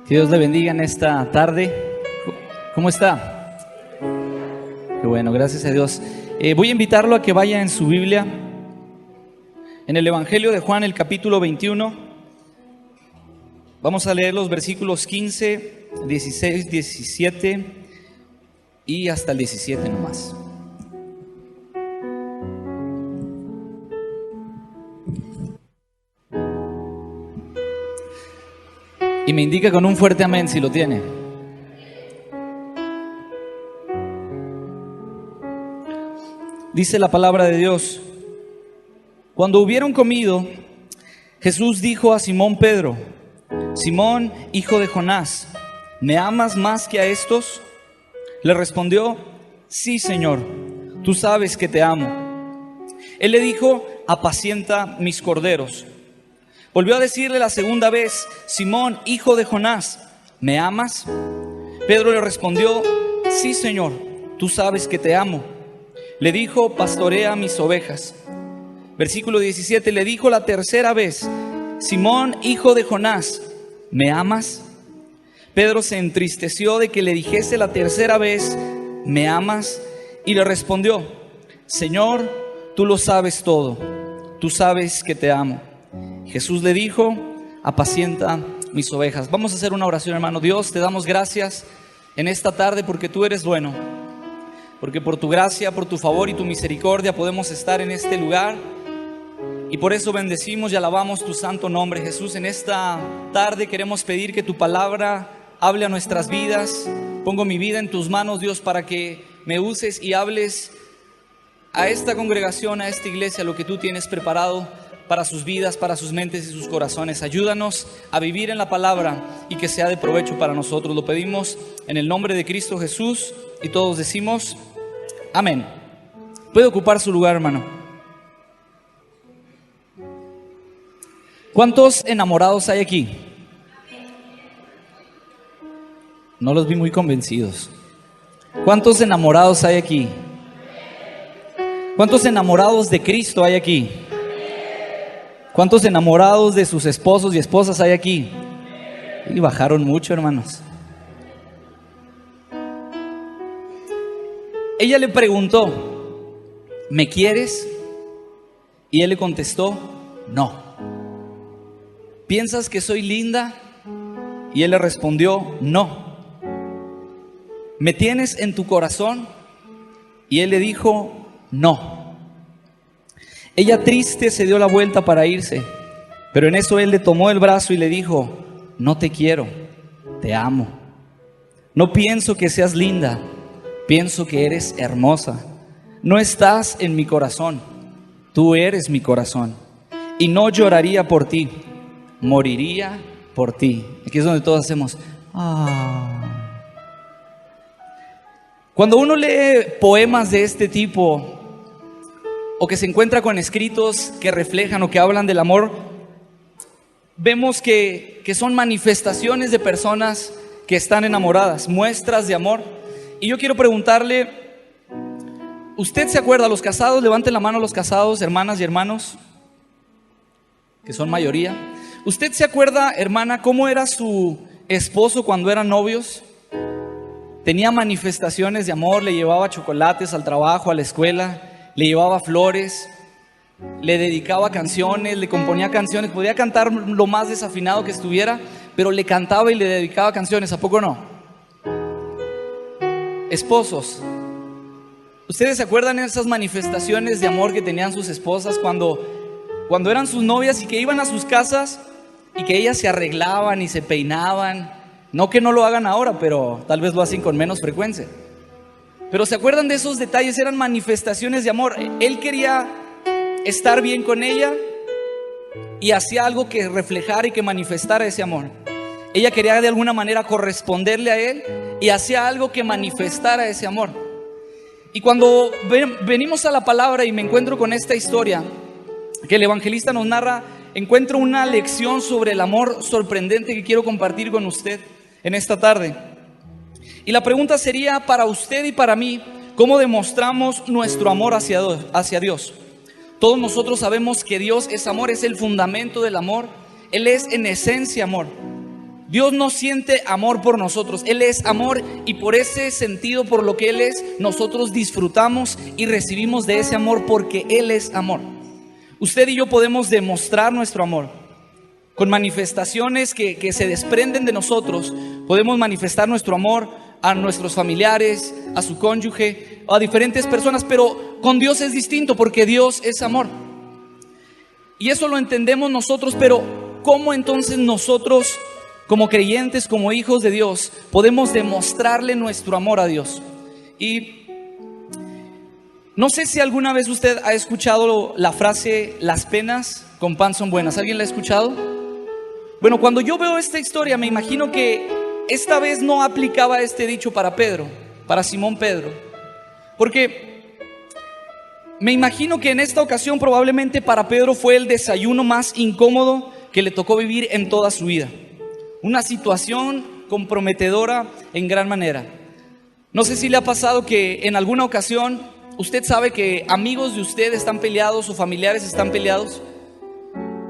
Que Dios le bendiga en esta tarde. ¿Cómo está? Qué bueno, gracias a Dios. Voy a invitarlo a que vaya en su Biblia, en el Evangelio de Juan, el capítulo 21. Vamos a leer los versículos 15, 16, 17 y hasta el 17 nomás. Y me indica con un fuerte amén si lo tiene. Dice la palabra de Dios: cuando hubieron comido, Jesús dijo a Simón Pedro: Simón, hijo de Jonás, ¿me amas más que a estos? Le respondió: sí, Señor, tú sabes que te amo. Él le dijo: apacienta mis corderos. Volvió a decirle la segunda vez: Simón, hijo de Jonás, ¿me amas? Pedro le respondió: sí, Señor, tú sabes que te amo. Le dijo: pastorea mis ovejas. Versículo 17, le dijo la tercera vez: Simón, hijo de Jonás, ¿me amas? Pedro se entristeció de que le dijese la tercera vez: ¿me amas? Y le respondió: Señor, tú lo sabes todo, tú sabes que te amo. Jesús le dijo: apacienta mis ovejas. Vamos a hacer una oración, hermano. Dios, te damos gracias en esta tarde porque tú eres bueno, porque por tu gracia, por tu favor y tu misericordia podemos estar en este lugar, y por eso bendecimos y alabamos tu santo nombre. Jesús, en esta tarde queremos pedir que tu palabra hable a nuestras vidas. Pongo mi vida en tus manos, Dios, para que me uses y hables a esta congregación, a esta iglesia, lo que tú tienes preparado para sus vidas, para sus mentes y sus corazones. Ayúdanos a vivir en la palabra y que sea de provecho para nosotros. Lo pedimos en el nombre de Cristo Jesús, y todos decimos amén. Puede ocupar su lugar, hermano. ¿Cuántos enamorados hay aquí? No los vi muy convencidos. ¿Cuántos enamorados hay aquí? ¿Cuántos enamorados de Cristo hay aquí? ¿Cuántos enamorados de sus esposos y esposas hay aquí? Y bajaron mucho, hermanos. Ella le preguntó: ¿me quieres? Y él le contestó: no. ¿Piensas que soy linda? Y él le respondió: no. ¿Me tienes en tu corazón? Y él le dijo: no. Ella, triste, se dio la vuelta para irse, pero en eso él le tomó el brazo y le dijo: no te quiero, te amo. No pienso que seas linda, pienso que eres hermosa. No estás en mi corazón, tú eres mi corazón. Y no lloraría por ti, moriría por ti. Aquí es donde todos hacemos Cuando uno lee poemas de este tipo, o que se encuentra con escritos que reflejan o que hablan del amor, vemos que son manifestaciones de personas que están enamoradas, muestras de amor. Y yo quiero preguntarle: ¿usted se acuerda? Los casados, levanten la mano los casados, hermanas y hermanos, que son mayoría. ¿Usted se acuerda, hermana, cómo era su esposo cuando eran novios? Tenía manifestaciones de amor, le llevaba chocolates al trabajo, a la escuela, le llevaba flores, le dedicaba canciones, le componía canciones. Podía cantar lo más desafinado que estuviera, pero le cantaba y le dedicaba canciones. ¿A poco no? Esposos, ¿ustedes se acuerdan de esas manifestaciones de amor que tenían sus esposas cuando eran sus novias y que iban a sus casas y que ellas se arreglaban y se peinaban? No que no lo hagan ahora, pero tal vez lo hacen con menos frecuencia. Pero ¿se acuerdan de esos detalles? Eran manifestaciones de amor. Él quería estar bien con ella y hacía algo que reflejara y que manifestara ese amor. Ella quería de alguna manera corresponderle a él y hacía algo que manifestara ese amor. Y cuando venimos a la palabra y me encuentro con esta historia que el evangelista nos narra, encuentro una lección sobre el amor sorprendente que quiero compartir con usted en esta tarde. Y la pregunta sería para usted y para mí: ¿cómo demostramos nuestro amor hacia Dios? Todos nosotros sabemos que Dios es amor, es el fundamento del amor. Él es en esencia amor. Dios no siente amor por nosotros. Él es amor y por ese sentido, por lo que Él es, nosotros disfrutamos y recibimos de ese amor porque Él es amor. Usted y yo podemos demostrar nuestro amor con manifestaciones que se desprenden de nosotros. Podemos manifestar nuestro amor a nuestros familiares, a su cónyuge, a diferentes personas, pero con Dios es distinto porque Dios es amor. Y eso lo entendemos nosotros, pero ¿cómo entonces nosotros, como creyentes, como hijos de Dios, podemos demostrarle nuestro amor a Dios? Y no sé si alguna vez usted ha escuchado la frase, las penas con pan son buenas. ¿Alguien la ha escuchado? Bueno, cuando yo veo esta historia, me imagino que esta vez no aplicaba este dicho para Pedro, para Simón Pedro. Porque me imagino que en esta ocasión probablemente para Pedro fue el desayuno más incómodo que le tocó vivir en toda su vida. Una situación comprometedora en gran manera. No sé si le ha pasado que en alguna ocasión usted sabe que amigos de usted están peleados o familiares están peleados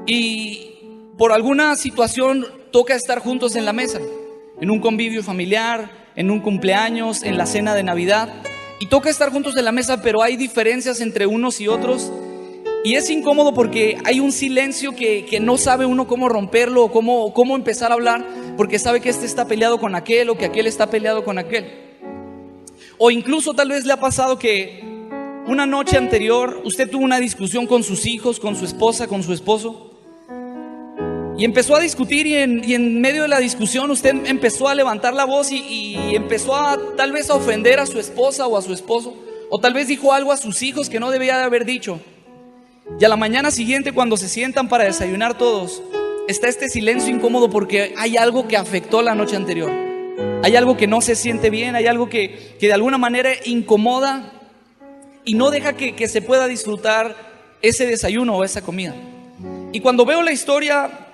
y por alguna situación toca estar juntos en la mesa, en un convivio familiar, en un cumpleaños, en la cena de Navidad, y toca estar juntos en la mesa, pero hay diferencias entre unos y otros y es incómodo porque hay un silencio que no sabe uno cómo romperlo o cómo empezar a hablar, porque sabe que este está peleado con aquel o que aquel está peleado con aquel. O incluso tal vez le ha pasado que una noche anterior usted tuvo una discusión con sus hijos, con su esposa, con su esposo, y empezó a discutir y en medio de la discusión usted empezó a levantar la voz y empezó tal vez a ofender a su esposa o a su esposo, o tal vez dijo algo a sus hijos que no debía de haber dicho. Y a la mañana siguiente, cuando se sientan para desayunar todos, está este silencio incómodo porque hay algo que afectó la noche anterior. Hay algo que no se siente bien, hay algo que de alguna manera incomoda y no deja que se pueda disfrutar ese desayuno o esa comida. Y cuando veo la historia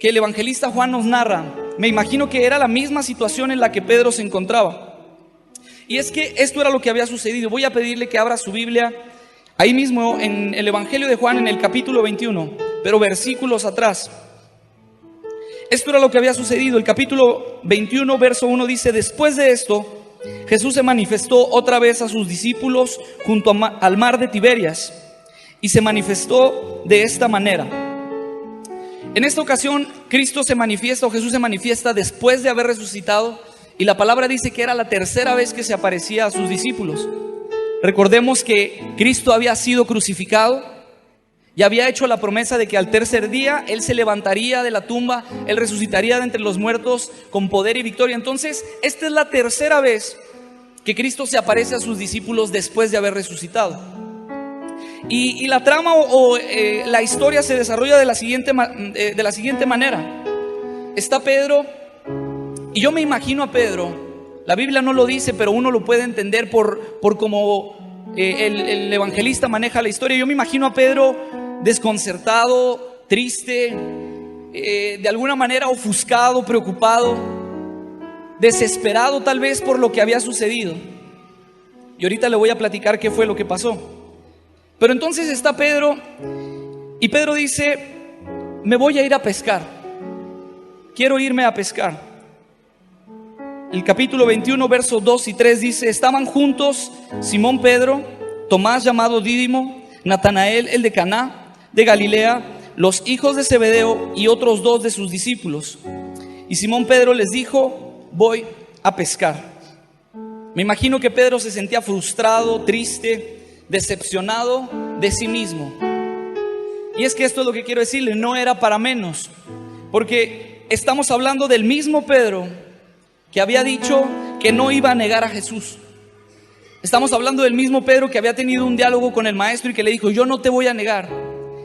que el evangelista Juan nos narra, me imagino que era la misma situación en la que Pedro se encontraba. Y es que esto era lo que había sucedido. Voy a pedirle que abra su Biblia ahí mismo en el Evangelio de Juan, en el capítulo 21, pero versículos atrás. Esto era lo que había sucedido. El capítulo 21, verso 1 dice: después de esto, Jesús se manifestó otra vez a sus discípulos junto al mar de Tiberias, y se manifestó de esta manera. En esta ocasión, Jesús se manifiesta después de haber resucitado, y la palabra dice que era la tercera vez que se aparecía a sus discípulos. Recordemos que Cristo había sido crucificado y había hecho la promesa de que al tercer día Él se levantaría de la tumba, Él resucitaría de entre los muertos con poder y victoria. Entonces, esta es la tercera vez que Cristo se aparece a sus discípulos después de haber resucitado. Y la trama la historia se desarrolla de la siguiente manera. Está Pedro, y yo me imagino a Pedro, la Biblia no lo dice, pero uno lo puede entender por cómo el evangelista maneja la historia. Yo me imagino a Pedro desconcertado, triste, de alguna manera ofuscado, preocupado, desesperado tal vez por lo que había sucedido. Y ahorita le voy a platicar qué fue lo que pasó. Pero entonces está Pedro, y Pedro dice: me voy a ir a pescar, quiero irme a pescar. El capítulo 21, versos 2 y 3 dice: estaban juntos Simón Pedro, Tomás llamado Dídimo, Natanael el de Caná de Galilea, los hijos de Zebedeo y otros dos de sus discípulos. Y Simón Pedro les dijo: voy a pescar. Me imagino que Pedro se sentía frustrado, triste, decepcionado de sí mismo. Y es que esto es lo que quiero decirle, no era para menos, porque estamos hablando del mismo Pedro que había dicho que no iba a negar a Jesús. Estamos hablando del mismo Pedro que había tenido un diálogo con el maestro y que le dijo: yo no te voy a negar.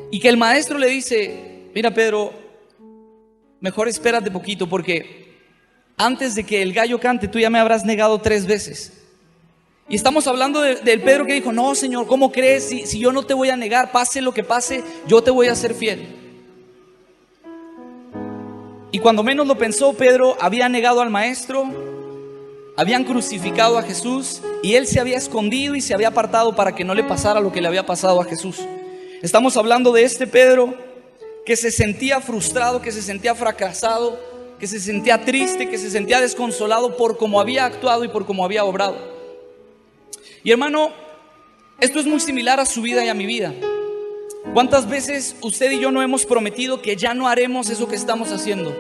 Y que el maestro le dice: mira Pedro, mejor espérate poquito, porque antes de que el gallo cante tú ya me habrás negado 3 veces. Y estamos hablando del Pedro que dijo: no, Señor, ¿cómo crees? Si yo no te voy a negar, pase lo que pase, yo te voy a ser fiel. Y cuando menos lo pensó, Pedro había negado al maestro, habían crucificado a Jesús, y él se había escondido y se había apartado para que no le pasara lo que le había pasado a Jesús. Estamos hablando de este Pedro que se sentía frustrado, que se sentía fracasado, que se sentía triste, que se sentía desconsolado por cómo había actuado y por cómo había obrado. Y hermano, esto es muy similar a su vida y a mi vida. ¿Cuántas veces usted y yo no hemos prometido que ya no haremos eso que estamos haciendo?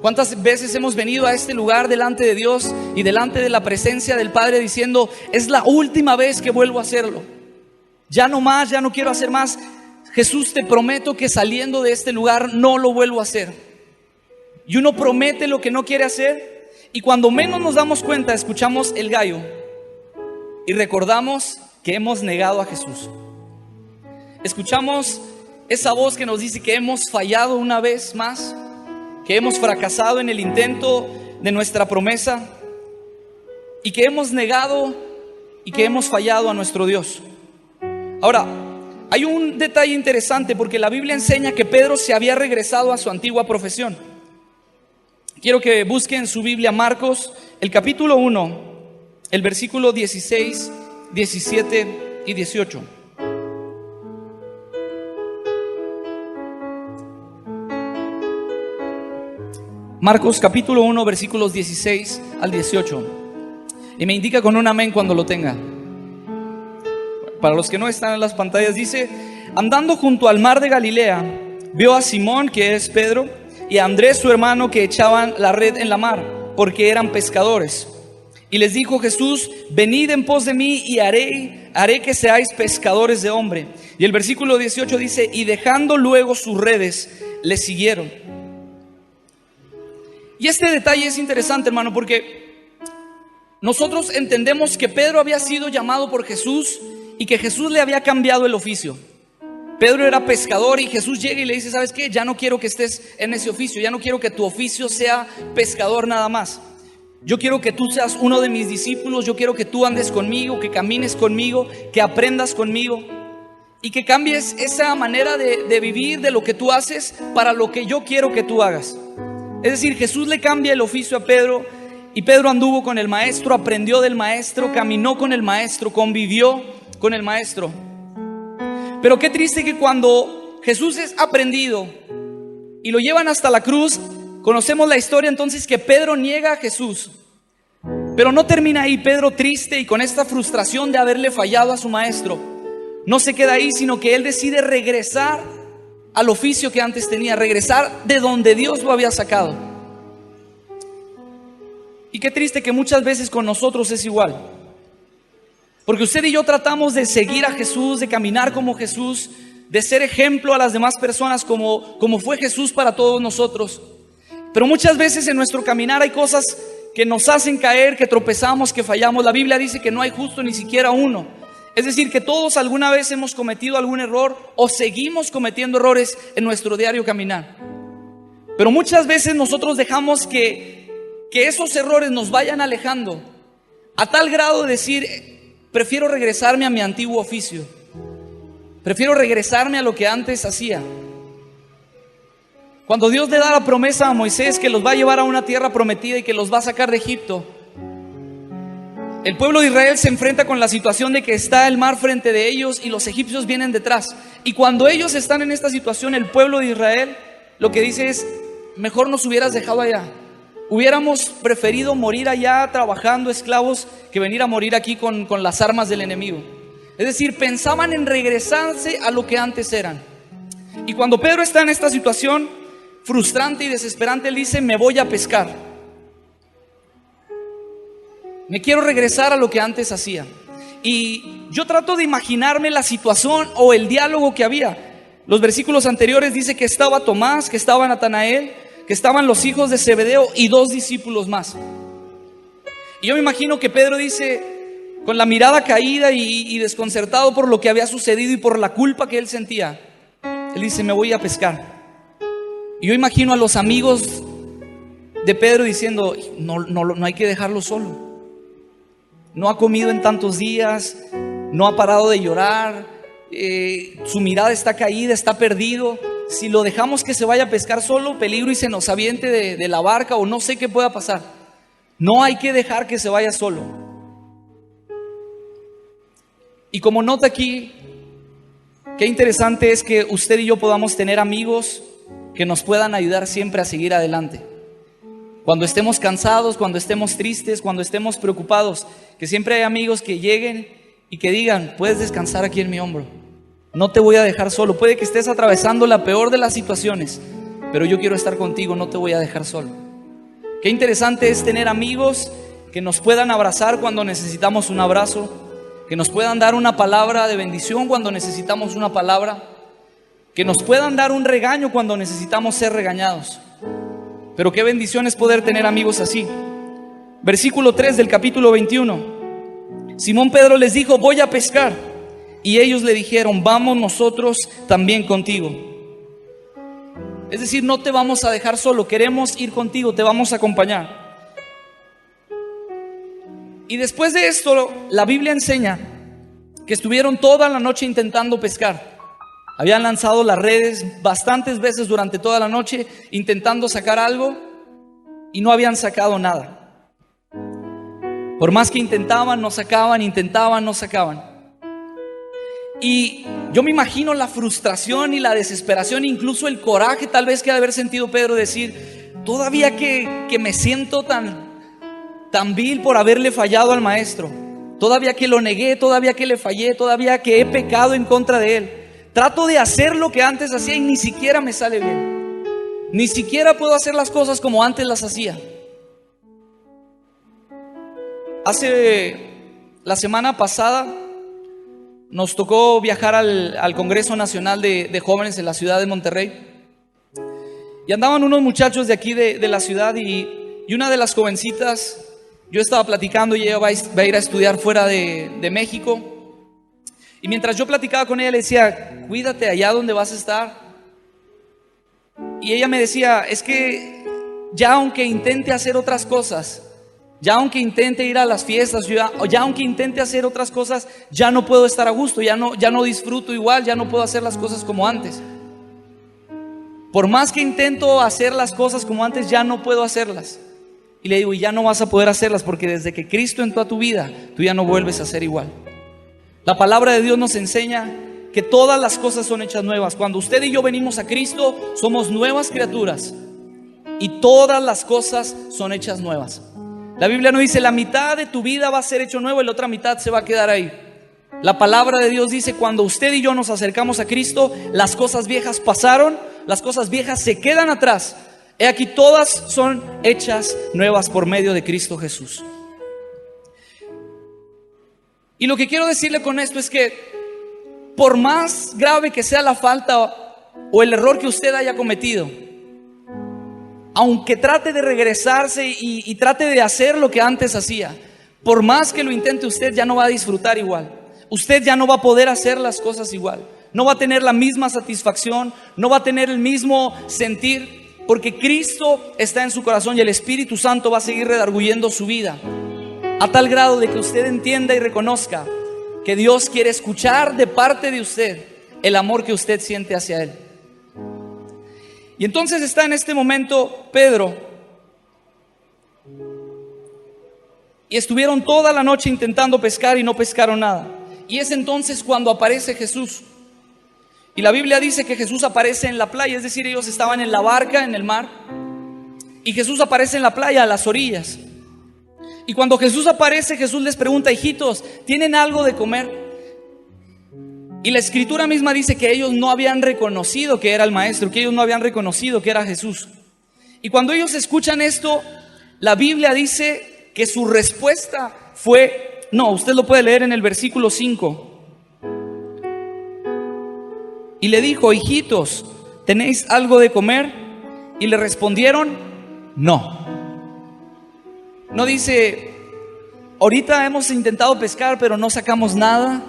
¿Cuántas veces hemos venido a este lugar delante de Dios y delante de la presencia del Padre diciendo: es la última vez que vuelvo a hacerlo, ya no más, ya no quiero hacer más? Jesús, te prometo que saliendo de este lugar no lo vuelvo a hacer. Y uno promete lo que no quiere hacer, y cuando menos nos damos cuenta escuchamos el gallo y recordamos que hemos negado a Jesús. Escuchamos esa voz que nos dice que hemos fallado una vez más, que hemos fracasado en el intento de nuestra promesa y que hemos negado y que hemos fallado a nuestro Dios. Ahora, hay un detalle interesante, porque la Biblia enseña que Pedro se había regresado a su antigua profesión. Quiero que busquen en su Biblia Marcos, el capítulo 1, el versículo 16, 17 y 18. Marcos capítulo 1, versículos 16 al 18. Y me indica con un amén cuando lo tenga. Para los que no están en las pantallas, dice: andando junto al mar de Galilea, vio a Simón, que es Pedro, y a Andrés su hermano, que echaban la red en la mar, porque eran pescadores. Y les dijo Jesús: venid en pos de mí, y haré que seáis pescadores de hombre. Y el versículo 18 dice: y dejando luego sus redes, le siguieron. Y este detalle es interesante, hermano, porque nosotros entendemos que Pedro había sido llamado por Jesús y que Jesús le había cambiado el oficio. Pedro era pescador y Jesús llega y le dice: ¿sabes qué? Ya no quiero que estés en ese oficio, ya no quiero que tu oficio sea pescador nada más. Yo quiero que tú seas uno de mis discípulos, yo quiero que tú andes conmigo, que camines conmigo, que aprendas conmigo y que cambies esa manera de vivir, de lo que tú haces, para lo que yo quiero que tú hagas. Es decir, Jesús le cambia el oficio a Pedro, y Pedro anduvo con el maestro, aprendió del maestro, caminó con el maestro, convivió con el maestro. Pero qué triste que cuando Jesús es aprendido y lo llevan hasta la cruz, conocemos la historia entonces que Pedro niega a Jesús. Pero no termina ahí. Pedro, triste y con esta frustración de haberle fallado a su maestro, no se queda ahí, sino que él decide regresar al oficio que antes tenía, regresar de donde Dios lo había sacado. Y qué triste que muchas veces con nosotros es igual, porque usted y yo tratamos de seguir a Jesús, de caminar como Jesús, de ser ejemplo a las demás personas como fue Jesús para todos nosotros. Pero muchas veces en nuestro caminar hay cosas que nos hacen caer, que tropezamos, que fallamos. La Biblia dice que no hay justo ni siquiera uno. Es decir, que todos alguna vez hemos cometido algún error o seguimos cometiendo errores en nuestro diario caminar. Pero muchas veces nosotros dejamos que esos errores nos vayan alejando a tal grado de decir: prefiero regresarme a mi antiguo oficio, prefiero regresarme a lo que antes hacía. Cuando Dios le da la promesa a Moisés que los va a llevar a una tierra prometida y que los va a sacar de Egipto, el pueblo de Israel se enfrenta con la situación de que está el mar frente de ellos y los egipcios vienen detrás. Y cuando ellos están en esta situación, el pueblo de Israel lo que dice es: mejor nos hubieras dejado allá. Hubiéramos preferido morir allá trabajando esclavos que venir a morir aquí con las armas del enemigo. Es decir, pensaban en regresarse a lo que antes eran. Y cuando Pedro está en esta situación frustrante y desesperante, él dice: me voy a pescar. Me quiero regresar a lo que antes hacía. Y yo trato de imaginarme la situación o el diálogo que había. Los versículos anteriores dice que estaba Tomás, que estaba Natanael, que estaban los hijos de Zebedeo y 2 discípulos más. Y yo me imagino que Pedro dice, con la mirada caída y desconcertado por lo que había sucedido y por la culpa que él sentía, él dice: me voy a pescar. Y yo imagino a los amigos de Pedro diciendo: no hay que dejarlo solo. No ha comido en tantos días, no ha parado de llorar, su mirada está caída, está perdido. Si lo dejamos que se vaya a pescar solo, peligro y se nos aviente de la barca, o no sé qué pueda pasar. No hay que dejar que se vaya solo. Y como nota aquí, qué interesante es que usted y yo podamos tener amigos que nos puedan ayudar siempre a seguir adelante. Cuando estemos cansados, cuando estemos tristes, cuando estemos preocupados, que siempre hay amigos que lleguen y que digan, puedes descansar aquí en mi hombro. No te voy a dejar solo. Puede que estés atravesando la peor de las situaciones, pero yo quiero estar contigo, no te voy a dejar solo. Qué interesante es tener amigos que nos puedan abrazar cuando necesitamos un abrazo, que nos puedan dar una palabra de bendición cuando necesitamos una palabra, que nos puedan dar un regaño cuando necesitamos ser regañados. Pero qué bendición es poder tener amigos así. Versículo 3 del capítulo 21. Simón Pedro les dijo, voy a pescar. Y ellos le dijeron, vamos nosotros también contigo. Es decir, no te vamos a dejar solo, queremos ir contigo, te vamos a acompañar. Y después de esto, la Biblia enseña que estuvieron toda la noche intentando pescar. Habían lanzado las redes bastantes veces durante toda la noche intentando sacar algo y no habían sacado nada. Por más que intentaban, no sacaban, intentaban, no sacaban. Y yo me imagino la frustración y la desesperación, incluso el coraje tal vez que ha de haber sentido Pedro, decir, todavía que me siento tan vil por haberle fallado al maestro, todavía que lo negué, todavía que le fallé, todavía que he pecado en contra de él. Trato de hacer lo que antes hacía y ni siquiera me sale bien. Ni siquiera puedo hacer las cosas como antes las hacía. La semana pasada nos tocó viajar al Congreso Nacional de Jóvenes en la ciudad de Monterrey. Y andaban unos muchachos de aquí de la ciudad y una de las jovencitas, yo estaba platicando y ella va a ir a estudiar fuera de México. Y mientras yo platicaba con ella le decía, cuídate allá donde vas a estar. Y ella me decía, es que ya aunque intente hacer otras cosas, ya aunque intente ir a las fiestas, ya aunque intente hacer otras cosas, ya no puedo estar a gusto, ya no disfruto igual, ya no puedo hacer las cosas como antes. Por más que intento hacer las cosas como antes, ya no puedo hacerlas. Y le digo, y ya no vas a poder hacerlas porque desde que Cristo entró a tu vida, tú ya no vuelves a ser igual. La palabra de Dios nos enseña que todas las cosas son hechas nuevas. Cuando usted y yo venimos a Cristo, somos nuevas criaturas y todas las cosas son hechas nuevas. La Biblia nos dice, la mitad de tu vida va a ser hecho nuevo y la otra mitad se va a quedar ahí. La palabra de Dios dice, cuando usted y yo nos acercamos a Cristo, las cosas viejas pasaron, las cosas viejas se quedan atrás. He aquí, todas son hechas nuevas por medio de Cristo Jesús. Y lo que quiero decirle con esto es que por más grave que sea la falta o el error que usted haya cometido, aunque trate de regresarse y trate de hacer lo que antes hacía, por más que lo intente, usted ya no va a disfrutar igual. Usted ya no va a poder hacer las cosas igual. No va a tener la misma satisfacción, no va a tener el mismo sentir, porque Cristo está en su corazón y el Espíritu Santo va a seguir redarguyendo su vida. A tal grado de que usted entienda y reconozca que Dios quiere escuchar de parte de usted el amor que usted siente hacia Él. Y entonces está en este momento Pedro. Y estuvieron toda la noche intentando pescar y no pescaron nada. Y es entonces cuando aparece Jesús. Y la Biblia dice que Jesús aparece en la playa, es decir, ellos estaban en la barca, en el mar. Y Jesús aparece en la playa, a las orillas. Y cuando Jesús aparece, Jesús les pregunta, hijitos, ¿tienen algo de comer? Y la escritura misma dice que ellos no habían reconocido que era el maestro, que ellos no habían reconocido que era Jesús. Y cuando ellos escuchan esto, la Biblia dice que su respuesta fue, no, usted lo puede leer en el versículo 5. Y le dijo, hijitos, ¿tenéis algo de comer? Y le respondieron, no. No dice, ahorita hemos intentado pescar pero no sacamos nada,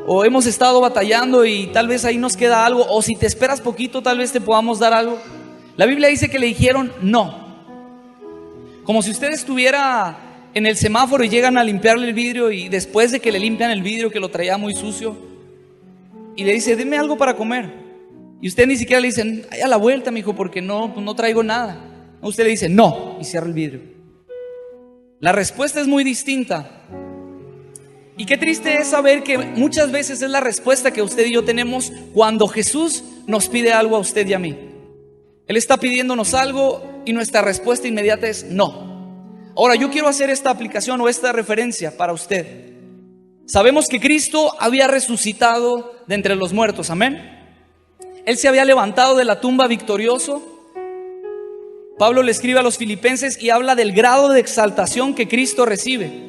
o hemos estado batallando y tal vez ahí nos queda algo, o si te esperas poquito tal vez te podamos dar algo. La Biblia dice que le dijeron no. Como si usted estuviera en el semáforo y llegan a limpiarle el vidrio, y después de que le limpian el vidrio que lo traía muy sucio, y le dice, deme algo para comer, y usted ni siquiera le dice, ay, a la vuelta mijo, porque no traigo nada. Usted le dice no y cierra el vidrio. La respuesta es muy distinta. Y qué triste es saber que muchas veces es la respuesta que usted y yo tenemos cuando Jesús nos pide algo a usted y a mí. Él está pidiéndonos algo y nuestra respuesta inmediata es no. Ahora yo quiero hacer esta aplicación o esta referencia para usted. Sabemos que Cristo había resucitado de entre los muertos, amén. Él se había levantado de la tumba victorioso. Pablo le escribe a los filipenses y habla del grado de exaltación que Cristo recibe.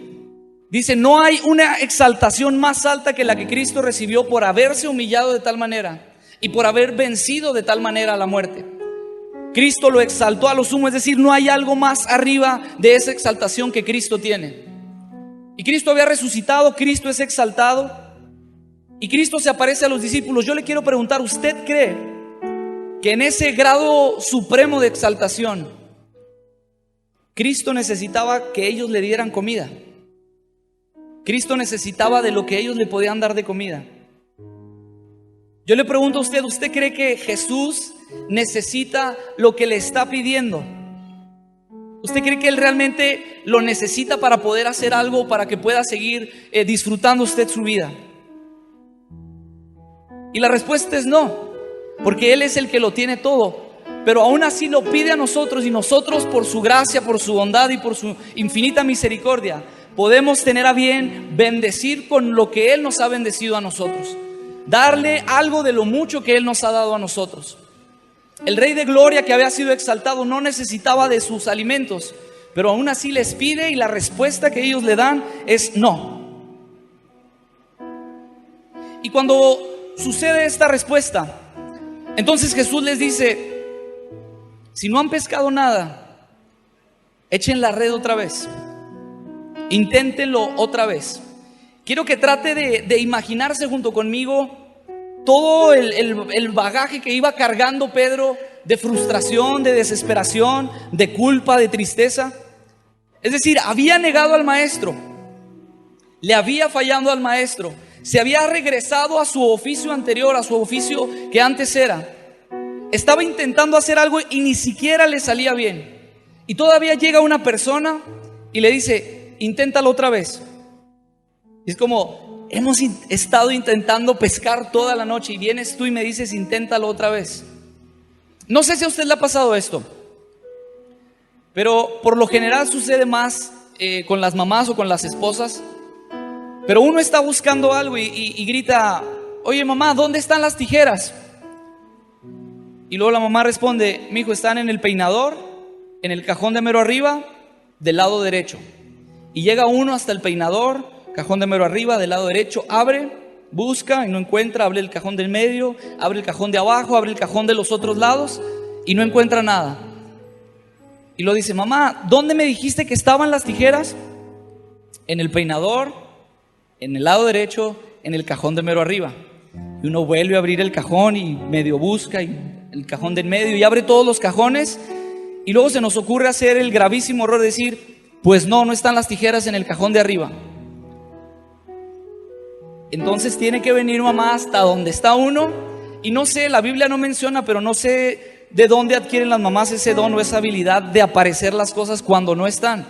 Dice, no hay una exaltación más alta que la que Cristo recibió por haberse humillado de tal manera y por haber vencido de tal manera a la muerte. Cristo lo exaltó a lo sumo, es decir, no hay algo más arriba de esa exaltación que Cristo tiene. Y Cristo había resucitado, Cristo es exaltado y Cristo se aparece a los discípulos. Yo le quiero preguntar, ¿usted cree que en ese grado supremo de exaltación Cristo necesitaba que ellos le dieran comida? Cristo necesitaba de lo que ellos le podían dar de comida. Yo le pregunto a usted, ¿usted cree que Jesús necesita lo que le está pidiendo? ¿Usted cree que Él realmente lo necesita para poder hacer algo, para que pueda seguir disfrutando usted su vida? Y la respuesta es no, porque Él es el que lo tiene todo, pero aún así lo pide a nosotros, y nosotros por su gracia, por su bondad y por su infinita misericordia podemos tener a bien bendecir con lo que Él nos ha bendecido a nosotros, darle algo de lo mucho que Él nos ha dado a nosotros. El Rey de Gloria, que había sido exaltado, no necesitaba de sus alimentos, pero aún así les pide, y la respuesta que ellos le dan es no. Y cuando sucede esta respuesta, entonces Jesús les dice, si no han pescado nada, echen la red otra vez, inténtenlo otra vez. Quiero que trate de imaginarse junto conmigo todo el bagaje que iba cargando Pedro, de frustración, de desesperación, de culpa, de tristeza. Es decir, había negado al maestro, le había fallado al maestro, se había regresado a su oficio anterior, a su oficio que antes era. Estaba intentando hacer algo y ni siquiera le salía bien. Y todavía llega una persona y le dice, inténtalo otra vez. Y es como, hemos estado intentando pescar toda la noche y vienes tú y me dices, inténtalo otra vez. No sé si a usted le ha pasado esto, pero por lo general sucede más con las mamás o con las esposas. Pero uno está buscando algo y grita, oye mamá, ¿dónde están las tijeras? Y luego la mamá responde, mi hijo, están en el peinador, en el cajón de mero arriba, del lado derecho. Y llega uno hasta el peinador, cajón de mero arriba, del lado derecho, abre, busca y no encuentra, abre el cajón del medio, abre el cajón de abajo, abre el cajón de los otros lados y no encuentra nada. Y lo dice, mamá, ¿dónde me dijiste que estaban las tijeras? En el peinador, en el lado derecho, en el cajón de mero arriba. Y uno vuelve a abrir el cajón y medio busca y el cajón del medio y abre todos los cajones. Y luego se nos ocurre hacer el gravísimo error de decir, pues no están las tijeras en el cajón de arriba. Entonces tiene que venir mamá hasta donde está uno. Y no sé, la Biblia no menciona, pero no sé de dónde adquieren las mamás ese don o esa habilidad de aparecer las cosas cuando no están.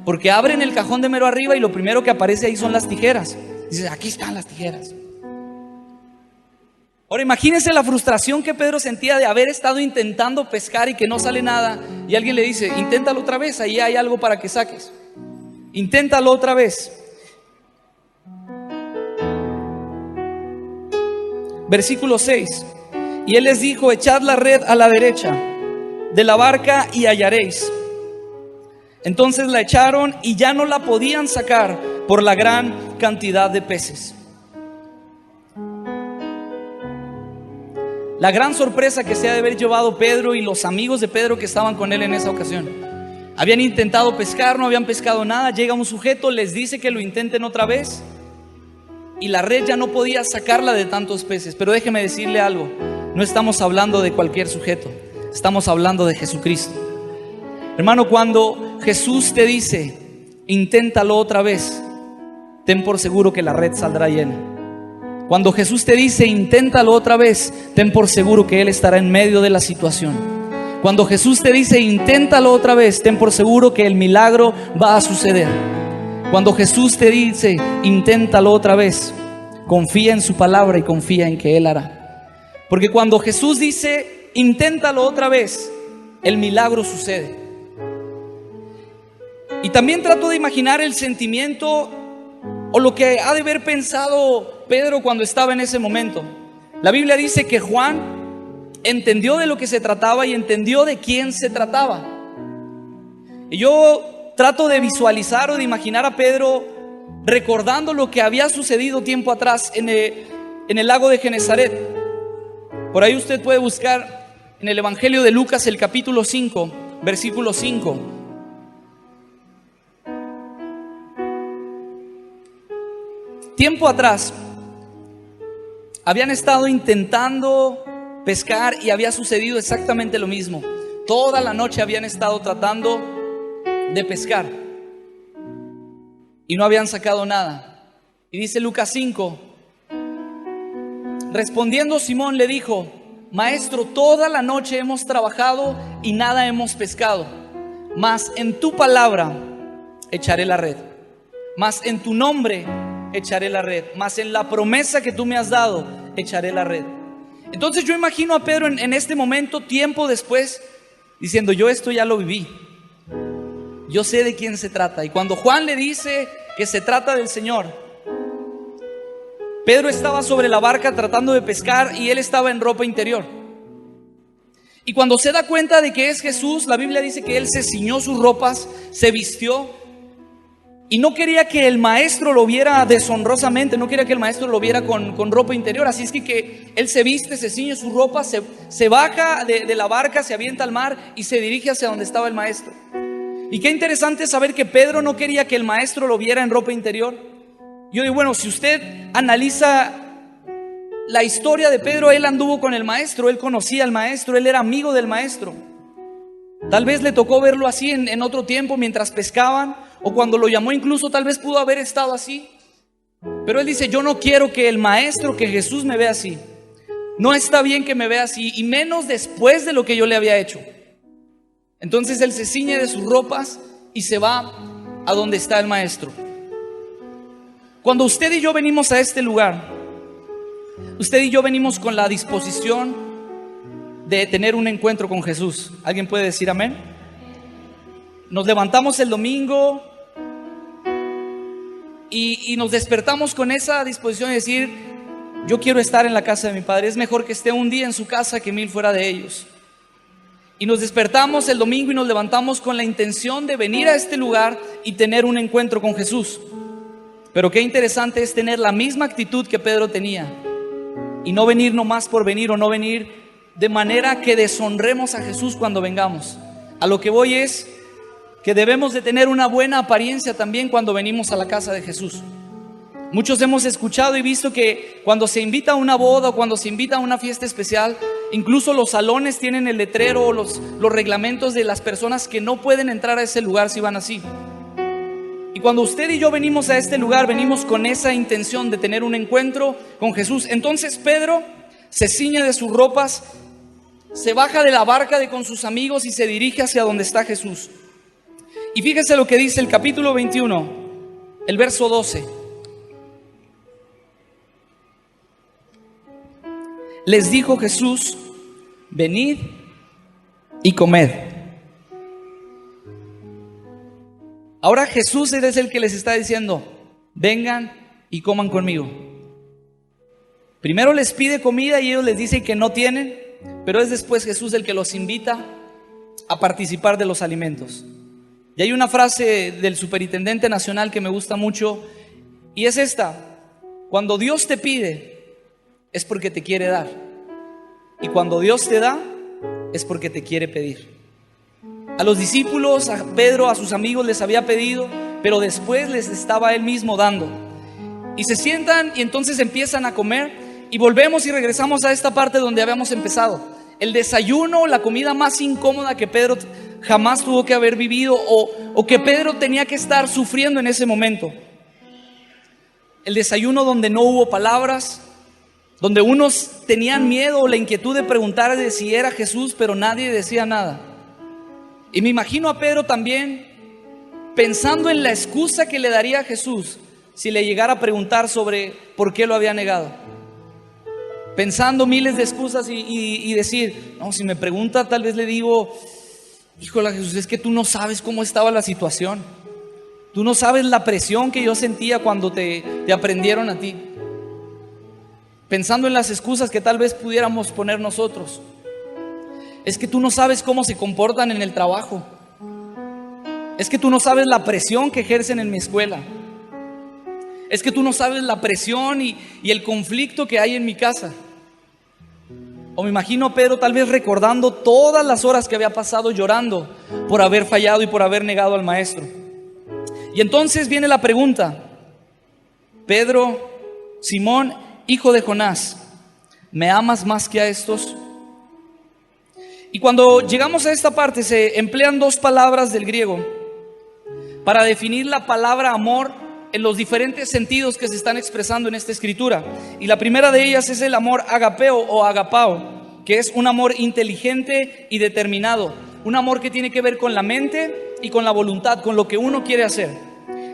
Porque abren el cajón de mero arriba y lo primero que aparece ahí son las tijeras. Dices, aquí están las tijeras. Ahora imagínense la frustración que Pedro sentía de haber estado intentando pescar y que no sale nada. Y alguien le dice, inténtalo otra vez, ahí hay algo para que saques. Inténtalo otra vez. Versículo 6. Y él les dijo, echad la red a la derecha de la barca y hallaréis. Entonces la echaron y ya no la podían sacar por la gran cantidad de peces. La gran sorpresa que se ha de haber llevado Pedro y los amigos de Pedro que estaban con él en esa ocasión. Habían intentado pescar, no habían pescado nada. Llega un sujeto, les dice que lo intenten otra vez y la red ya no podía sacarla de tantos peces. Pero déjeme decirle algo, no estamos hablando de cualquier sujeto, estamos hablando de Jesucristo. Hermano, cuando Jesús te dice, inténtalo otra vez, ten por seguro que la red saldrá llena. Cuando Jesús te dice, inténtalo otra vez, ten por seguro que Él estará en medio de la situación. Cuando Jesús te dice, inténtalo otra vez, ten por seguro que el milagro va a suceder. Cuando Jesús te dice, inténtalo otra vez, confía en su palabra y confía en que Él hará. Porque cuando Jesús dice, inténtalo otra vez, el milagro sucede. Y también trato de imaginar el sentimiento o lo que ha de haber pensado Pedro cuando estaba en ese momento. La Biblia dice que Juan entendió de lo que se trataba y entendió de quién se trataba. Y yo trato de visualizar o de imaginar a Pedro recordando lo que había sucedido tiempo atrás en el lago de Genesaret. Por ahí usted puede buscar en el Evangelio de Lucas el capítulo 5, versículo 5. Tiempo atrás habían estado intentando pescar y había sucedido exactamente lo mismo. Toda la noche habían estado tratando de pescar y no habían sacado nada. Y dice Lucas 5, respondiendo Simón le dijo: Maestro, toda la noche hemos trabajado y nada hemos pescado, mas en tu palabra echaré la red, mas en tu nombre echaré la red, mas en la promesa que tú me has dado echaré la red. Entonces yo imagino a Pedro en este momento, tiempo después, diciendo: yo esto ya lo viví, yo sé de quién se trata. Y cuando Juan le dice que se trata del Señor, Pedro estaba sobre la barca tratando de pescar y él estaba en ropa interior. Y cuando se da cuenta de que es Jesús, la Biblia dice que él se ciñó sus ropas, se vistió y no quería que el maestro lo viera deshonrosamente, no quería que el maestro lo viera con ropa interior. Así es que él se viste, se ciñe sus ropas, se baja de la barca, se avienta al mar y se dirige hacia donde estaba el maestro. Y qué interesante saber que Pedro no quería que el maestro lo viera en ropa interior. Yo digo, bueno, si usted analiza la historia de Pedro, él anduvo con el maestro, él conocía al maestro, él era amigo del maestro. Tal vez le tocó verlo así en otro tiempo mientras pescaban, o cuando lo llamó incluso tal vez pudo haber estado así. Pero él dice: yo no quiero que el maestro, que Jesús me vea así. No está bien que me vea así, y menos después de lo que yo le había hecho. Entonces él se ciñe de sus ropas y se va a donde está el maestro. Cuando usted y yo venimos a este lugar, usted y yo venimos con la disposición de tener un encuentro con Jesús. ¿Alguien puede decir amén? Nos levantamos el domingo y nos despertamos con esa disposición de decir: yo quiero estar en la casa de mi Padre. Es mejor que esté un día en su casa que 1000 fuera de ellos. Y nos despertamos el domingo y nos levantamos con la intención de venir a este lugar y tener un encuentro con Jesús. Pero qué interesante es tener la misma actitud que Pedro tenía y no venir nomás por venir, o no venir de manera que deshonremos a Jesús cuando vengamos. A lo que voy es que debemos de tener una buena apariencia también cuando venimos a la casa de Jesús. Muchos hemos escuchado y visto que cuando se invita a una boda o cuando se invita a una fiesta especial, incluso los salones tienen el letrero o los reglamentos de las personas que no pueden entrar a ese lugar si van así. Y cuando usted y yo venimos a este lugar, venimos con esa intención de tener un encuentro con Jesús. Entonces Pedro se ciñe de sus ropas, se baja de la barca con sus amigos y se dirige hacia donde está Jesús. Y fíjese lo que dice el capítulo 21, el verso 12. Les dijo Jesús: venid y comed. Ahora Jesús es el que les está diciendo: vengan y coman conmigo. Primero les pide comida y ellos les dicen que no tienen, pero es después Jesús el que los invita a participar de los alimentos. Y hay una frase del superintendente nacional que me gusta mucho, y es esta: cuando Dios te pide, es porque te quiere dar, y cuando Dios te da, es porque te quiere pedir. A los discípulos, a Pedro, a sus amigos les había pedido, pero después les estaba él mismo dando. Y se sientan y entonces empiezan a comer, y volvemos y regresamos a esta parte donde habíamos empezado. El desayuno, la comida más incómoda que Pedro jamás tuvo que haber vivido, o que Pedro tenía que estar sufriendo en ese momento. El desayuno donde no hubo palabras, donde unos tenían miedo o la inquietud de preguntar de si era Jesús, pero nadie decía nada. Y me imagino a Pedro también pensando en la excusa que le daría a Jesús si le llegara a preguntar sobre por qué lo había negado. Pensando miles de excusas y decir: no, si me pregunta tal vez le digo híjole Jesús, es que tú no sabes cómo estaba la situación. Tú no sabes la presión que yo sentía cuando te aprendieron a ti. Pensando en las excusas que tal vez pudiéramos poner nosotros. Es que tú no sabes cómo se comportan en el trabajo. Es que tú no sabes la presión que ejercen en mi escuela. Es que tú no sabes la presión y el conflicto que hay en mi casa. O me imagino a Pedro tal vez recordando todas las horas que había pasado llorando por haber fallado y por haber negado al maestro. Y entonces viene la pregunta: Pedro, Simón, hijo de Jonás, ¿me amas más que a estos? Y cuando llegamos a esta parte se emplean dos palabras del griego para definir la palabra amor en los diferentes sentidos que se están expresando en esta escritura. Y la primera de ellas es el amor agapeo o agapao, que es un amor inteligente y determinado, un amor que tiene que ver con la mente y con la voluntad, con lo que uno quiere hacer.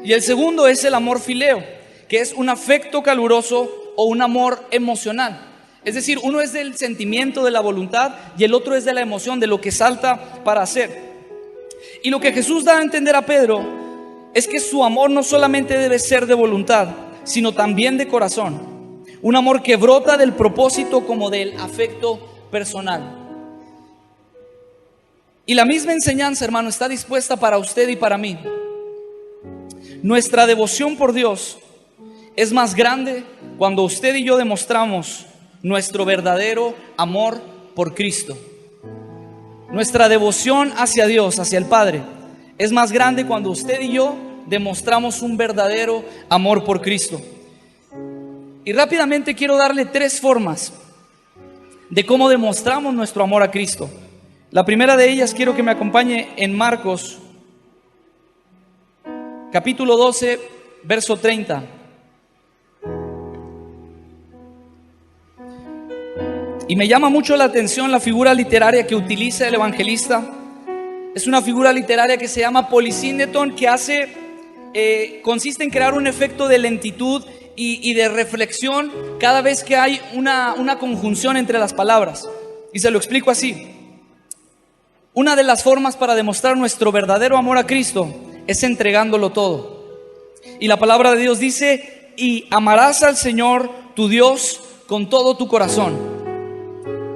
Y el segundo es el amor fileo, que es un afecto caluroso o un amor emocional. Es decir, uno es del sentimiento, de la voluntad, y el otro es de la emoción, de lo que salta para hacer. Y lo que Jesús da a entender a Pedro es que su amor no solamente debe ser de voluntad, sino también de corazón. Un amor que brota del propósito como del afecto personal. Y la misma enseñanza, hermano, está dispuesta para usted y para mí. Nuestra devoción por Dios es más grande cuando usted y yo demostramos nuestro verdadero amor por Cristo. Nuestra devoción hacia Dios, hacia el Padre, es más grande cuando usted y yo demostramos un verdadero amor por Cristo. Y rápidamente quiero darle tres formas de cómo demostramos nuestro amor a Cristo. La primera de ellas quiero que me acompañe en Marcos, capítulo 12, verso 30. Y me llama mucho la atención la figura literaria que utiliza el evangelista. Es una figura literaria que se llama polisíndeton, que consiste en crear un efecto de lentitud y de reflexión cada vez que hay una conjunción entre las palabras. Y se lo explico así. Una de las formas para demostrar nuestro verdadero amor a Cristo es entregándolo todo. Y la palabra de Dios dice: y amarás al Señor tu Dios con todo tu corazón.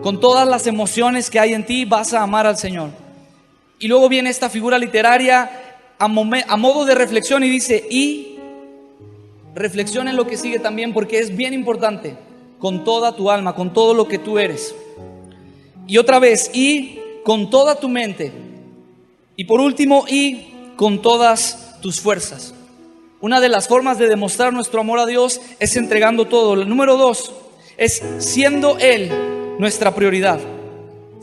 Con todas las emociones que hay en ti vas a amar al Señor. Y luego viene esta figura literaria a modo de reflexión y dice: y reflexiona en lo que sigue también, porque es bien importante. Con toda tu alma, con todo lo que tú eres. Y otra vez: y con toda tu mente. Y por último: y con todas tus fuerzas. Una de las formas de demostrar nuestro amor a Dios es entregando todo. El número 2 es siendo Él nuestra prioridad.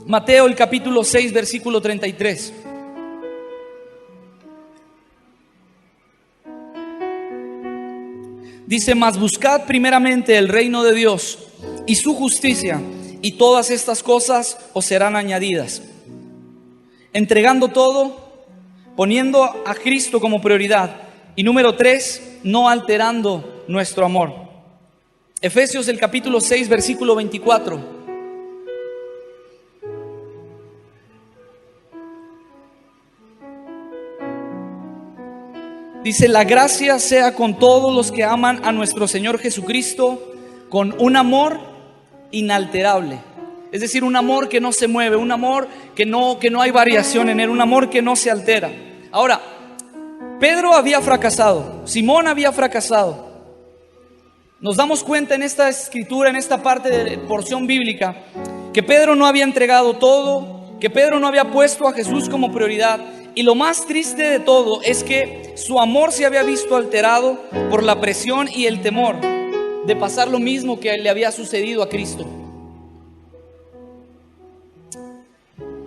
Mateo, el capítulo 6, versículo 33. Dice: mas buscad primeramente el reino de Dios y su justicia, y todas estas cosas os serán añadidas. Entregando todo, poniendo a Cristo como prioridad. Y número 3, no alterando nuestro amor. Efesios, el capítulo 6, versículo 24. Dice: la gracia sea con todos los que aman a nuestro Señor Jesucristo con un amor inalterable. Es decir, un amor que no se mueve, un amor que no hay variación en él, un amor que no se altera. Ahora, Pedro había fracasado, Simón había fracasado. Nos damos cuenta en esta escritura, en esta parte de porción bíblica, que Pedro no había entregado todo, que Pedro no había puesto a Jesús como prioridad. Y lo más triste de todo es que su amor se había visto alterado por la presión y el temor de pasar lo mismo que le había sucedido a Cristo.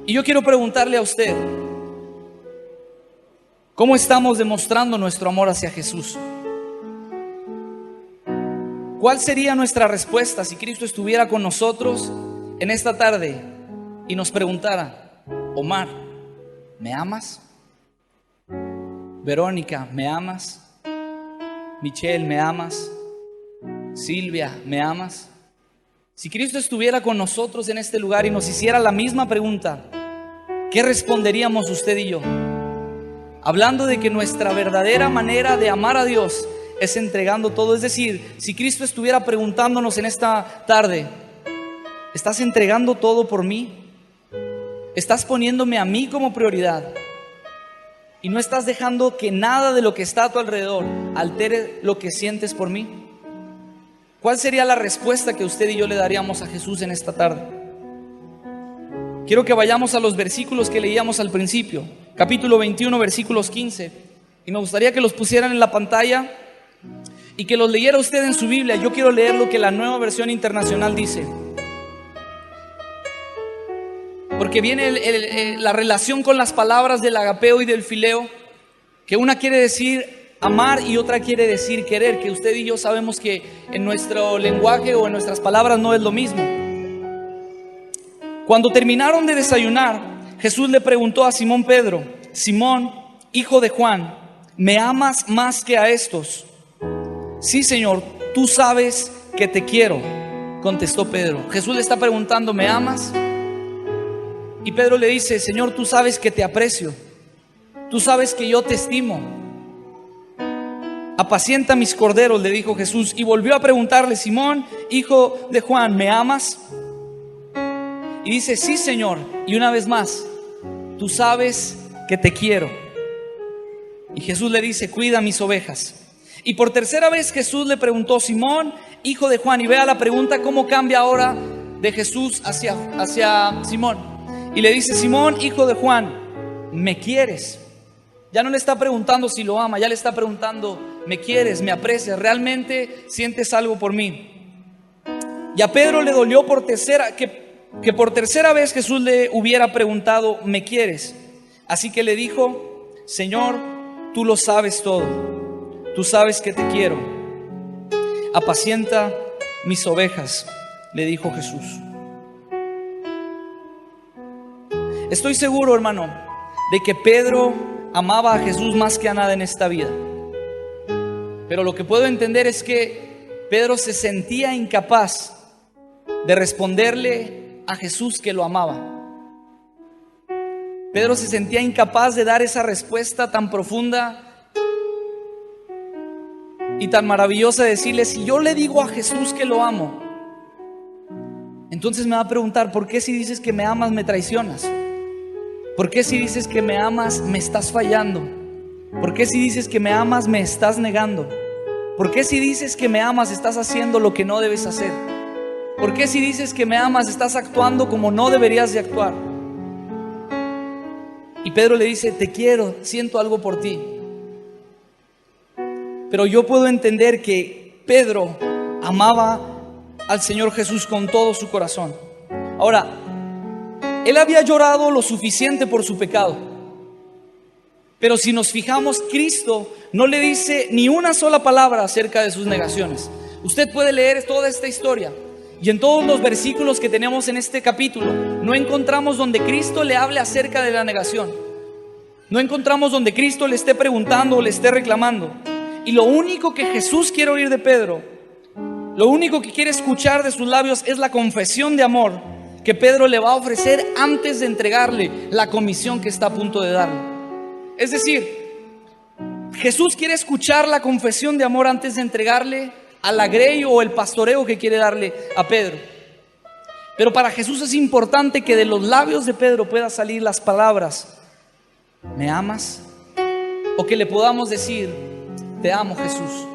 Y yo quiero preguntarle a usted: ¿cómo estamos demostrando nuestro amor hacia Jesús? ¿Cuál sería nuestra respuesta si Cristo estuviera con nosotros en esta tarde y nos preguntara: Omar, ¿me amas? Verónica, ¿me amas? Michelle, ¿me amas? Silvia, ¿me amas? Si Cristo estuviera con nosotros en este lugar y nos hiciera la misma pregunta, ¿qué responderíamos usted y yo? Hablando de que nuestra verdadera manera de amar a Dios es entregando todo. Es decir, si Cristo estuviera preguntándonos en esta tarde, ¿estás entregando todo por mí? ¿Estás poniéndome a mí como prioridad? ¿Y no estás dejando que nada de lo que está a tu alrededor altere lo que sientes por mí? ¿Cuál sería la respuesta que usted y yo le daríamos a Jesús en esta tarde? Quiero que vayamos a los versículos que leíamos al principio, capítulo 21, versículos 15. Y me gustaría que los pusieran en la pantalla y que los leyera usted en su Biblia. Yo quiero leer lo que la Nueva Versión Internacional dice. Porque viene la relación con las palabras del agapeo y del fileo, que una quiere decir amar y otra quiere decir querer, que usted y yo sabemos que en nuestro lenguaje o en nuestras palabras no es lo mismo. Cuando terminaron de desayunar, Jesús le preguntó a Simón Pedro: Simón, hijo de Juan, ¿me amas más que a estos? Sí, Señor, tú sabes que te quiero, contestó Pedro. Jesús le está preguntando: ¿me amas? Y Pedro le dice: Señor, tú sabes que te aprecio, tú sabes que yo te estimo. Apacienta mis corderos, le dijo Jesús. Y volvió a preguntarle: Simón, hijo de Juan, ¿me amas? Y dice: sí, Señor. Y una vez más: tú sabes que te quiero. Y Jesús le dice: cuida mis ovejas. Y por tercera vez Jesús le preguntó: Simón, hijo de Juan. Y vea la pregunta cómo cambia ahora de Jesús hacia Simón. Y le dice: Simón, hijo de Juan, ¿me quieres? Ya no le está preguntando si lo ama, ya le está preguntando: ¿me quieres? ¿Me aprecias? ¿Realmente sientes algo por mí? Y a Pedro le dolió que por tercera vez Jesús le hubiera preguntado: ¿me quieres? Así que le dijo: Señor, tú lo sabes todo, tú sabes que te quiero. Apacienta mis ovejas, le dijo Jesús. Estoy seguro, hermano, de que Pedro amaba a Jesús más que a nada en esta vida. Pero lo que puedo entender es que Pedro se sentía incapaz de responderle a Jesús que lo amaba. Pedro se sentía incapaz de dar esa respuesta tan profunda y tan maravillosa, de decirle: si yo le digo a Jesús que lo amo, entonces me va a preguntar: ¿por qué si dices que me amas me traicionas? ¿Por qué si dices que me amas me estás fallando? ¿Por qué si dices que me amas me estás negando? ¿Por qué si dices que me amas estás haciendo lo que no debes hacer? ¿Por qué si dices que me amas estás actuando como no deberías de actuar? Y Pedro le dice: te quiero, siento algo por ti. Pero yo puedo entender que Pedro amaba al Señor Jesús con todo su corazón. Ahora, él había llorado lo suficiente por su pecado. Pero si nos fijamos, Cristo no le dice ni una sola palabra acerca de sus negaciones. Usted puede leer toda esta historia y en todos los versículos que tenemos en este capítulo no encontramos donde Cristo le hable acerca de la negación. No encontramos donde Cristo le esté preguntando o le esté reclamando. Y lo único que Jesús quiere oír de Pedro, lo único que quiere escuchar de sus labios, es la confesión de amor que Pedro le va a ofrecer antes de entregarle la comisión que está a punto de darle. Es decir, Jesús quiere escuchar la confesión de amor antes de entregarle al agreo o el pastoreo que quiere darle a Pedro. Pero para Jesús es importante que de los labios de Pedro puedan salir las palabras: ¿me amas? O que le podamos decir: te amo, Jesús.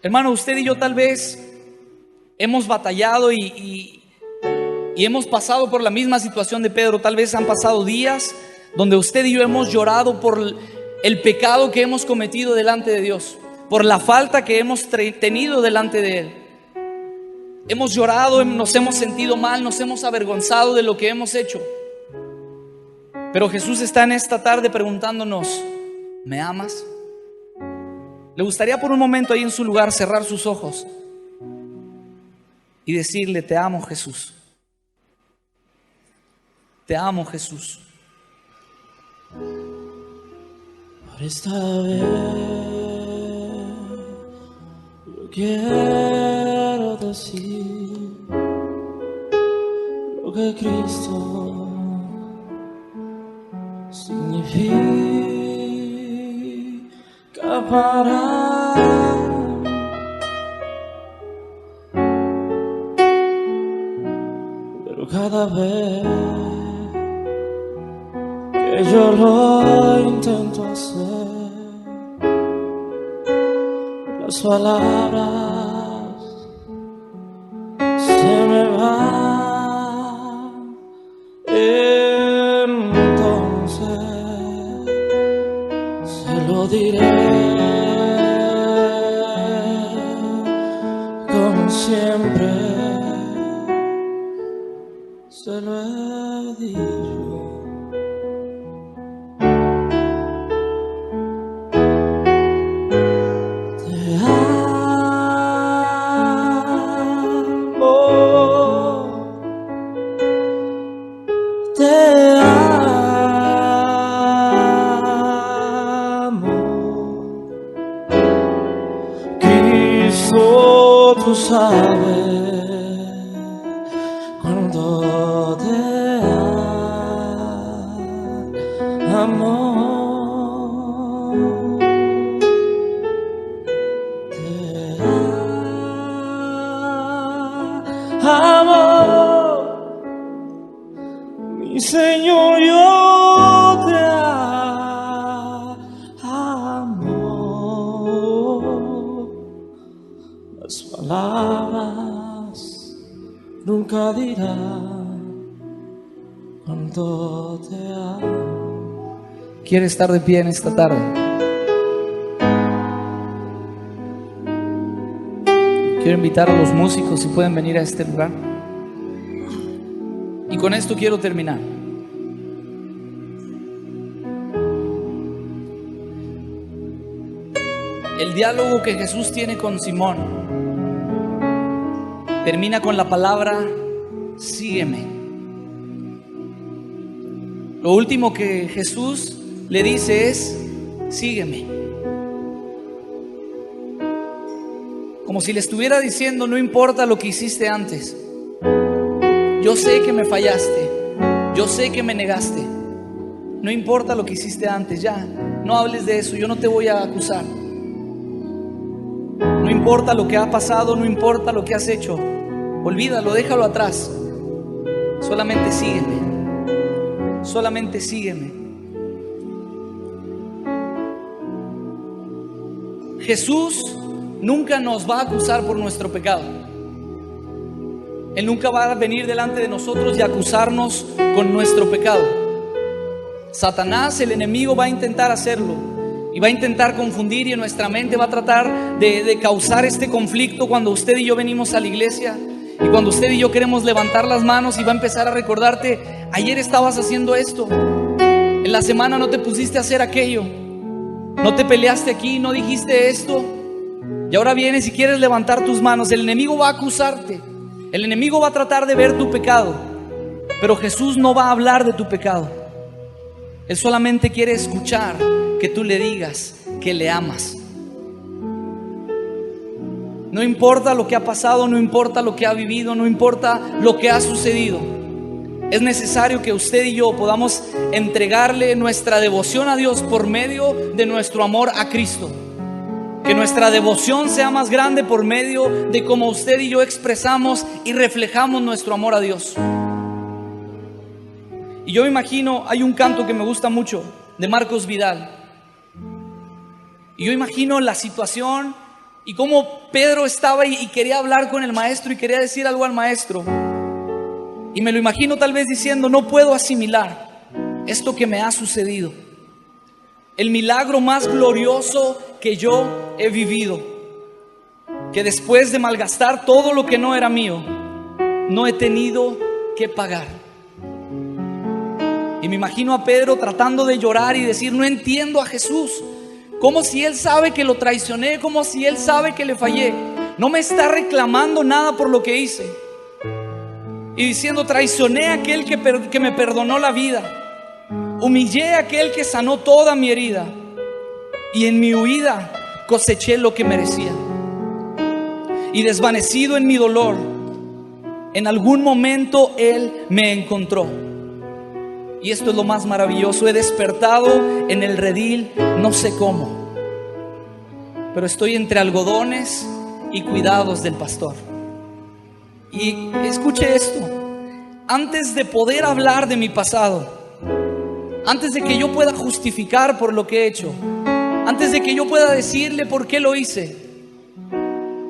Hermano, usted y yo tal vez hemos batallado y hemos pasado por la misma situación de Pedro. Tal vez han pasado días donde usted y yo hemos llorado por el pecado que hemos cometido delante de Dios, por la falta que hemos tenido delante de Él. Hemos llorado, nos hemos sentido mal, nos hemos avergonzado de lo que hemos hecho. Pero Jesús está en esta tarde preguntándonos: ¿me amas? ¿Le gustaría por un momento ahí en su lugar cerrar sus ojos y decirle: te amo, Jesús? Te amo, Jesús. Por esta vez yo quiero decir lo Cristo significa para mí. Pero cada vez que yo lo intento hacer, las palabras se me van. Entonces se lo diré como siempre se lo he dicho. Tú sabes cuando te amo, mi Señor, yo te amo. Las palabras nunca dirán cuánto te amo. ¿Quiere estar de pie en esta tarde? Quiero invitar a los músicos si pueden venir a este lugar. Y con esto quiero terminar. El diálogo que Jesús tiene con Simón termina con la palabra sígueme. Lo último que Jesús le dice es sígueme. Como si le estuviera diciendo: no importa lo que hiciste antes, yo sé que me fallaste, yo sé que me negaste, no importa lo que hiciste antes, ya no hables de eso, yo no te voy a acusar. No importa lo que ha pasado, no importa lo que has hecho, olvídalo, déjalo atrás. Solamente sígueme, solamente sígueme. Jesús nunca nos va a acusar por nuestro pecado. Él nunca va a venir delante de nosotros y acusarnos con nuestro pecado. Satanás, el enemigo, va a intentar hacerlo. Y va a intentar confundir, y en nuestra mente va a tratar de causar este conflicto cuando usted y yo venimos a la iglesia, y cuando usted y yo queremos levantar las manos, y va a empezar a recordarte: ayer estabas haciendo esto, en la semana no te pusiste a hacer aquello, no te peleaste aquí, no dijiste esto, y ahora vienes y quieres levantar tus manos. El enemigo va a acusarte, el enemigo va a tratar de ver tu pecado, pero Jesús no va a hablar de tu pecado. Él solamente quiere escuchar que tú le digas que le amas. No importa lo que ha pasado, no importa lo que ha vivido, no importa lo que ha sucedido. Es necesario que usted y yo podamos entregarle nuestra devoción a Dios por medio de nuestro amor a Cristo. Que nuestra devoción sea más grande por medio de cómo usted y yo expresamos y reflejamos nuestro amor a Dios. Y yo me imagino, hay un canto que me gusta mucho de Marcos Vidal. Y yo imagino la situación y cómo Pedro estaba y quería hablar con el maestro y quería decir algo al maestro. Y me lo imagino tal vez diciendo: no puedo asimilar esto que me ha sucedido. El milagro más glorioso que yo he vivido, que después de malgastar todo lo que no era mío, no he tenido que pagar. Y me imagino a Pedro tratando de llorar y decir: no entiendo a Jesús. Como si Él sabe que lo traicioné, como si Él sabe que le fallé. No me está reclamando nada por lo que hice. Y diciendo: traicioné a aquel que me perdonó la vida. Humillé a aquel que sanó toda mi herida. Y en mi huida coseché lo que merecía. Y desvanecido en mi dolor, En algún momento Él me encontró. Y esto es lo más maravilloso. He despertado en el redil, no sé cómo, pero estoy entre algodones y cuidados del pastor. Y escuche esto: antes de poder hablar de mi pasado, antes de que yo pueda justificar por lo que he hecho, antes de que yo pueda decirle por qué lo hice,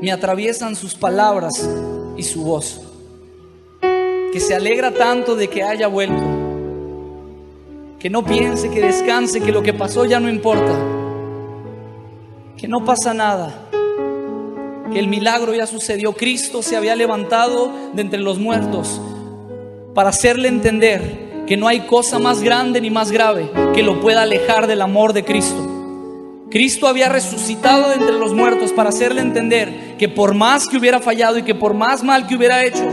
me atraviesan sus palabras y su voz, que se alegra tanto de que haya vuelto, que no piense, que descanse, que lo que pasó ya no importa, que no pasa nada, que el milagro ya sucedió. Cristo se había levantado de entre los muertos para hacerle entender que no hay cosa más grande ni más grave que lo pueda alejar del amor de Cristo. Cristo había resucitado de entre los muertos para hacerle entender que por más que hubiera fallado y que por más mal que hubiera hecho,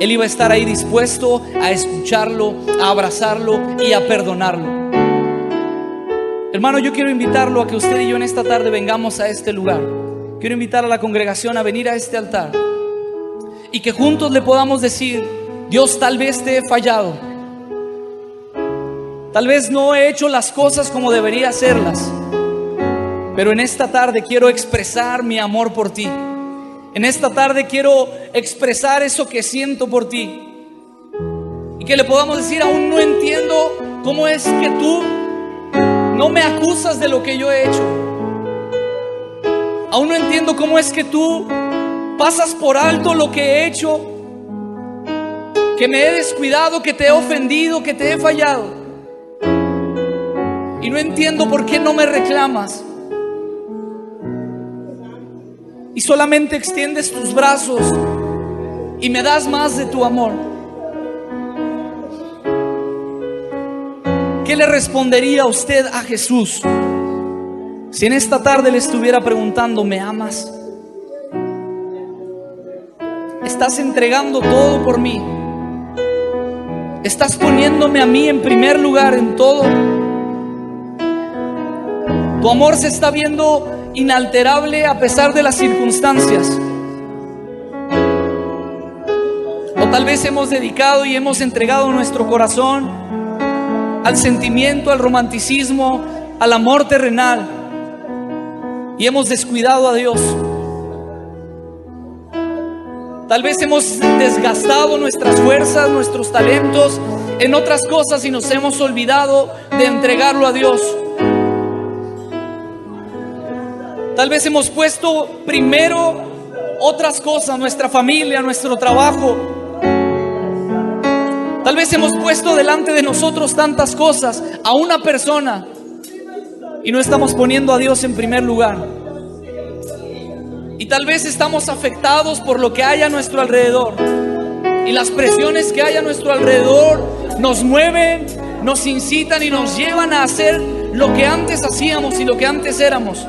Él iba a estar ahí dispuesto a escucharlo, a abrazarlo y a perdonarlo. Hermano, yo quiero invitarlo a que usted y yo en esta tarde vengamos a este lugar. Quiero invitar a la congregación a venir a este altar y que juntos le podamos decir: Dios, tal vez te he fallado, tal vez no he hecho las cosas como debería hacerlas, pero en esta tarde quiero expresar mi amor por ti. En esta tarde quiero expresar eso que siento por ti. Y que le podamos decir: aún no entiendo cómo es que tú no me acusas de lo que yo he hecho. Aún no entiendo cómo es que tú pasas por alto lo que he hecho, que me he descuidado, que te he ofendido, que te he fallado. Y no entiendo por qué no me reclamas. Y solamente extiendes tus brazos y me das más de tu amor. ¿Qué le respondería usted a Jesús si en esta tarde le estuviera preguntando: ¿me amas? ¿Estás entregando todo por mí? ¿Estás poniéndome a mí en primer lugar en todo? Tu amor se está viendo inalterable a pesar de las circunstancias. O tal vez hemos dedicado y hemos entregado nuestro corazón al sentimiento, al romanticismo, al amor terrenal, y hemos descuidado a Dios. Tal vez hemos desgastado nuestras fuerzas, nuestros talentos en otras cosas y nos hemos olvidado de entregarlo a Dios. Tal vez hemos puesto primero otras cosas, nuestra familia, nuestro trabajo. Tal vez hemos puesto delante de nosotros tantas cosas, a una persona, y no estamos poniendo a Dios en primer lugar. Y tal vez estamos afectados por lo que hay a nuestro alrededor, y las presiones que hay a nuestro alrededor nos mueven, nos incitan y nos llevan a hacer lo que antes hacíamos y lo que antes éramos.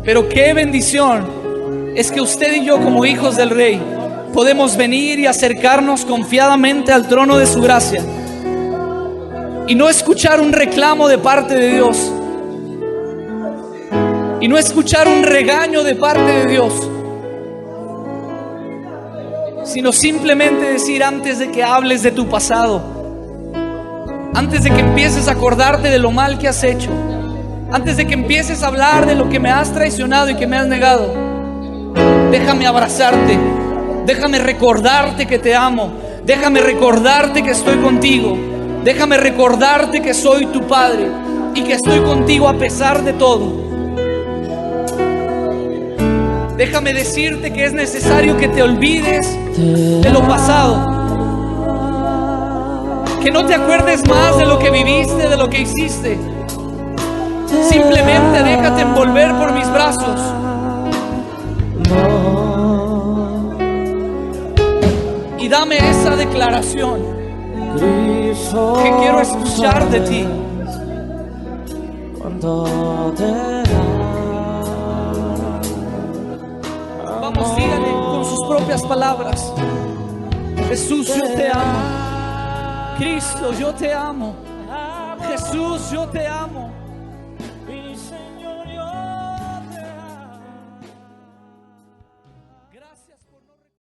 Pero qué bendición es que usted y yo, como hijos del Rey, podemos venir y acercarnos confiadamente al trono de su gracia y no escuchar un reclamo de parte de Dios, y no escuchar un regaño de parte de Dios, sino simplemente decir: antes de que hables de tu pasado, antes de que empieces a acordarte de lo mal que has hecho, antes de que empieces a hablar de lo que me has traicionado y que me has negado, déjame abrazarte, déjame recordarte que te amo, déjame recordarte que estoy contigo, déjame recordarte que soy tu Padre y que estoy contigo a pesar de todo. Déjame decirte que es necesario que te olvides de lo pasado, que no te acuerdes más de lo que viviste, de lo que hiciste. Simplemente déjate envolver por mis brazos. Y dame esa declaración que quiero escuchar de ti. Vamos, dígale con sus propias palabras: Jesús, yo te amo. Cristo, yo te amo. Jesús, yo te amo.